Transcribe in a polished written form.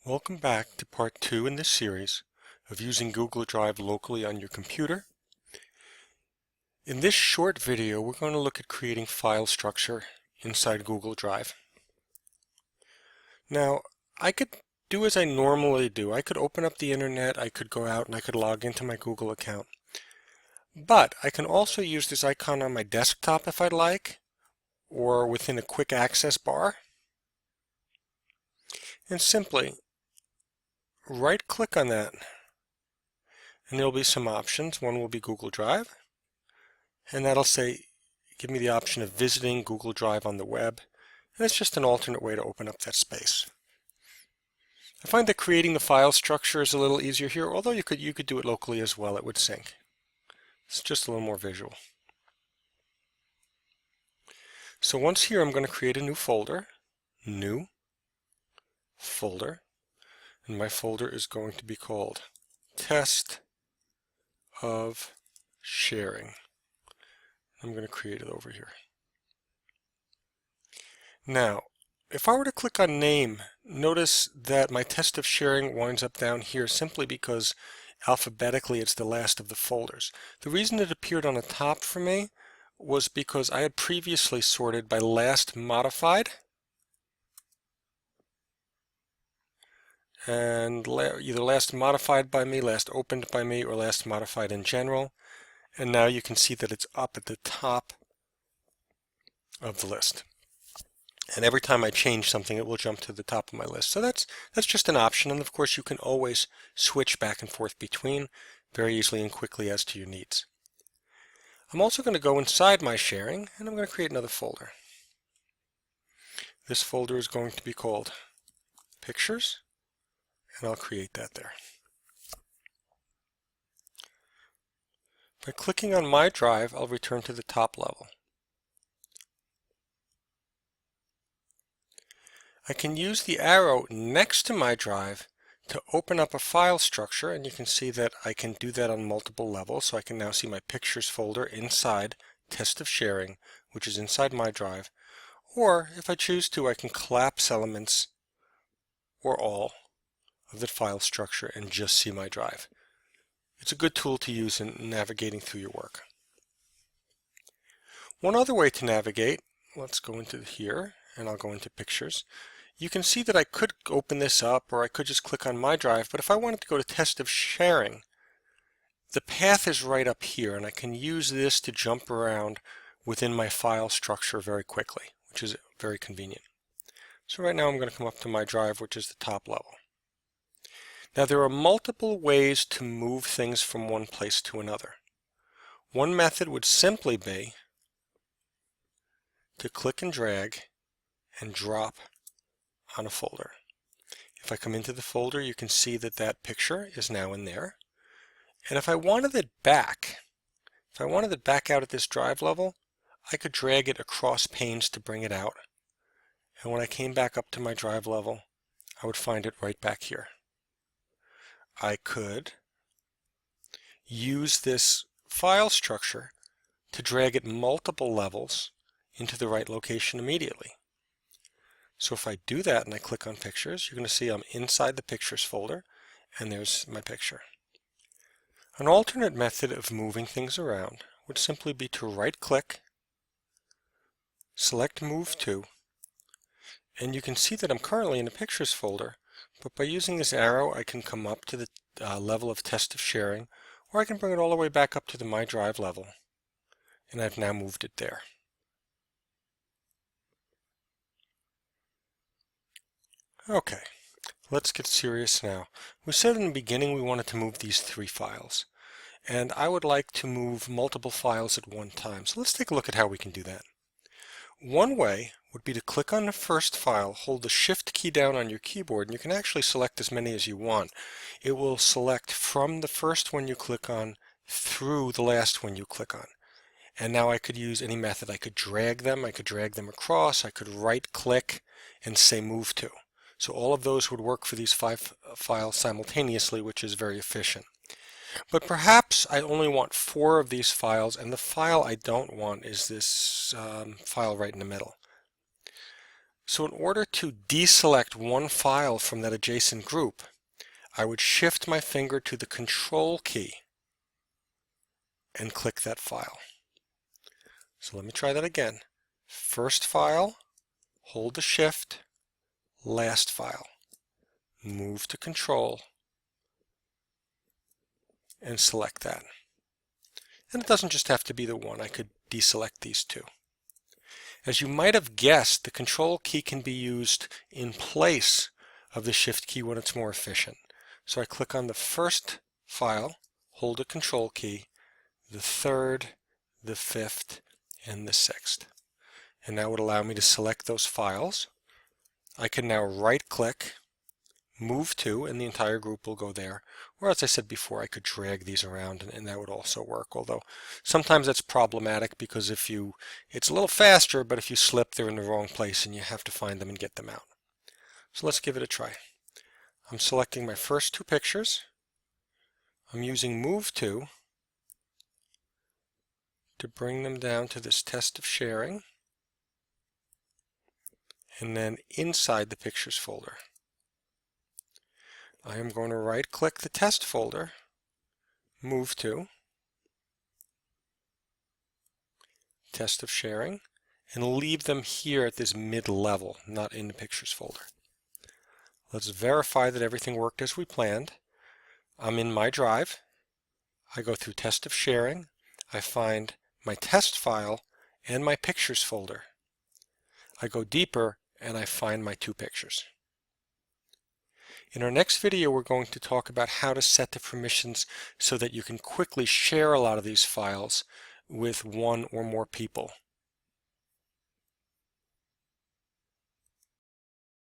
Welcome back to part 2 in this series of using Google Drive locally on your computer. In this short video, we're going to look at creating file structure inside Google Drive. Now, I could do as I normally do. I could open up the internet, I could go out and I could log into my Google account. But I can also use this icon on my desktop if I'd like, or within a quick access bar, and simply right-click on that, and there'll be some options. One will be Google Drive, and that'll say, give me the option of visiting Google Drive on the web, and it's just an alternate way to open up that space. I find that creating the file structure is a little easier here, although you could do it locally as well. It would sync. It's just a little more visual. So once here, I'm going to create a new folder, new folder, and my folder is going to be called Test of Sharing. I'm going to create it over here. Now, if I were to click on Name, notice that my test of sharing winds up down here simply because alphabetically it's the last of the folders. The reason it appeared on the top for me was because I had previously sorted by last modified and either last modified by me, last opened by me, or last modified in general. And now you can see that it's up at the top of the list. And every time I change something, it will jump to the top of my list. So that's just an option. And of course, you can always switch back and forth between very easily and quickly as to your needs. I'm also going to go inside my sharing, and I'm going to create another folder. This folder is going to be called Pictures, and I'll create that there. By clicking on My Drive, I'll return to the top level. I can use the arrow next to My Drive to open up a file structure, and you can see that I can do that on multiple levels. So I can now see my Pictures folder inside Test of Sharing, which is inside My Drive. Or if I choose to, I can collapse elements or all of the file structure and just see My Drive. It's a good tool to use in navigating through your work. One other way to navigate, let's go into here, and I'll go into Pictures. You can see that I could open this up, or I could just click on My Drive, but if I wanted to go to Test of Sharing, the path is right up here, and I can use this to jump around within my file structure very quickly, which is very convenient. So right now I'm going to come up to My Drive, which is the top level. Now there are multiple ways to move things from one place to another. One method would simply be to click and drag and drop on a folder. If I come into the folder, you can see that that picture is now in there. And if I wanted it back, out at this drive level, I could drag it across panes to bring it out. And when I came back up to my drive level, I would find it right back here. I could use this file structure to drag it multiple levels into the right location immediately. So if I do that and I click on Pictures, you're going to see I'm inside the Pictures folder, and there's my picture. An alternate method of moving things around would simply be to right-click, select Move To, and you can see that I'm currently in the Pictures folder, but by using this arrow I can come up to the level of Test of Sharing, or I can bring it all the way back up to the My Drive level, and I've now moved it there. Okay, let's get serious now. We said in the beginning we wanted to move these 3 files, and I would like to move multiple files at one time. So let's take a look at how we can do that. One way would be to click on the first file, hold the Shift key down on your keyboard, and you can actually select as many as you want. It will select from the first one you click on through the last one you click on. And now I could use any method. I could drag them across, I could right-click and say Move To. So all of those would work for these 5 files simultaneously, which is very efficient. But perhaps I only want 4 of these files, and the file I don't want is this file right in the middle. So in order to deselect one file from that adjacent group, I would shift my finger to the Control key and click that file. So let me try that again. First file, hold the Shift, last file, move to Control, and select that. And it doesn't just have to be the one. I could deselect these two. As you might have guessed, the Control key can be used in place of the Shift key when it's more efficient. So I click on the first file, hold the Control key, the third, the fifth, and the sixth. And that would allow me to select those files. I can now right-click, move to, and the entire group will go there. Or as I said before, I could drag these around and that would also work, although sometimes that's problematic because it's a little faster, but if you slip, they're in the wrong place and you have to find them and get them out. So let's give it a try. I'm selecting my first two pictures. I'm using Move to bring them down to this test of sharing, and then inside the Pictures folder. I am going to right-click the test folder, Move to, Test of Sharing, and leave them here at this mid-level, not in the Pictures folder. Let's verify that everything worked as we planned. I'm in my drive. I go through Test of Sharing. I find my test file and my Pictures folder. I go deeper and I find my two pictures. In our next video, we're going to talk about how to set the permissions so that you can quickly share a lot of these files with one or more people.